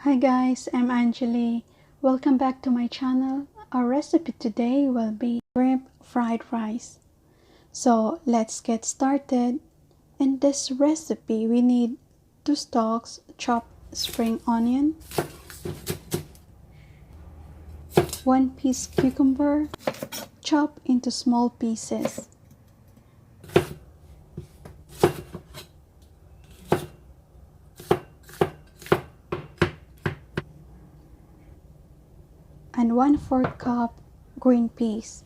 Hi guys, I'm Anjali. Welcome back to my channel. Our recipe today will be shrimp fried rice. So let's get started. In this recipe, we need 2 stalks chopped spring onion, 1 piece cucumber chopped into small pieces, and 1/4 cup green peas,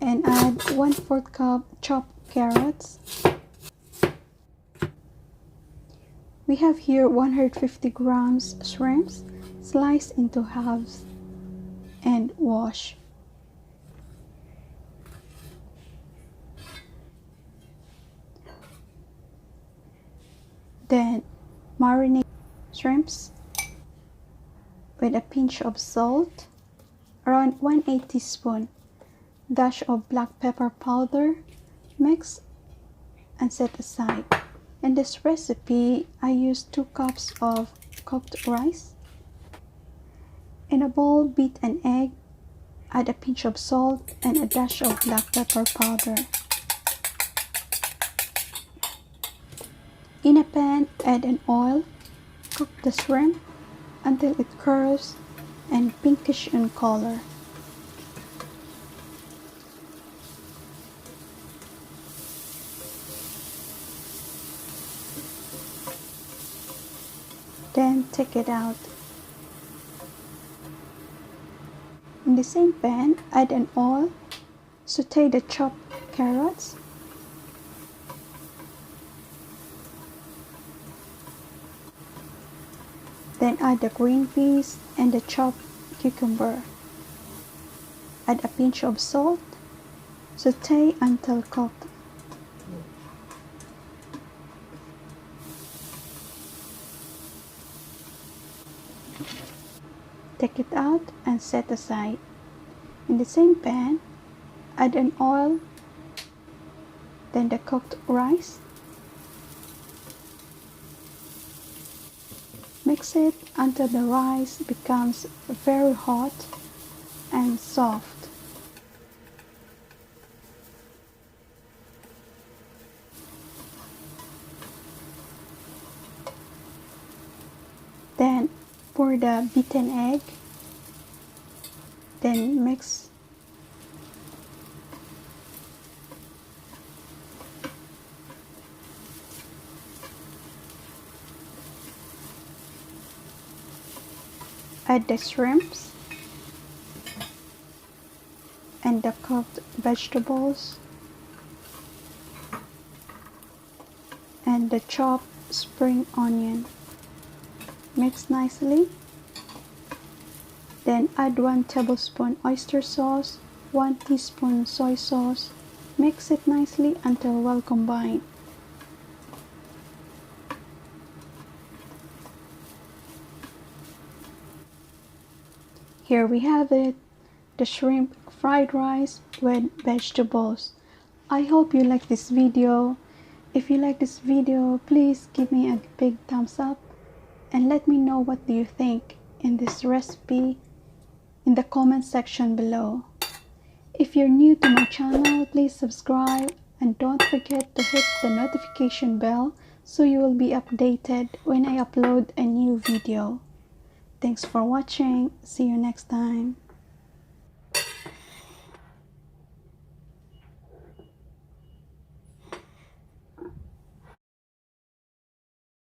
and add 1/4 cup chopped carrots. We have here 150 grams shrimps sliced into halves and wash. Then marinate shrimps with a pinch of salt, around 1/8 teaspoon, dash of black pepper powder, mix and set aside. In this recipe, I used 2 cups of cooked rice. In a bowl, beat an egg, add a pinch of salt and a dash of black pepper powder. In a pan, add an oil, cook the shrimp until it curls and pinkish in color. Then take it out. In the same pan, add an oil, saute the chopped carrots, then add the green peas and the chopped cucumber. Add a pinch of salt, saute until cooked. Take it out and set aside. In the same pan, add an oil, then the cooked rice. Mix it until the rice becomes very hot and soft. Then pour the beaten egg, then mix. Add the shrimps and the cooked vegetables and the chopped spring onion. Mix nicely. Then add 1 tablespoon oyster sauce, 1 teaspoon soy sauce. Mix it nicely until well combined. Here we have it, the shrimp fried rice with vegetables. I hope you like this video. If you like this video, please give me a big thumbs up and let me know what do you think in this recipe in the comment section below. If you're new to my channel, please subscribe and don't forget to hit the notification bell so you will be updated when I upload a new video. Thanks for watching. See you next time.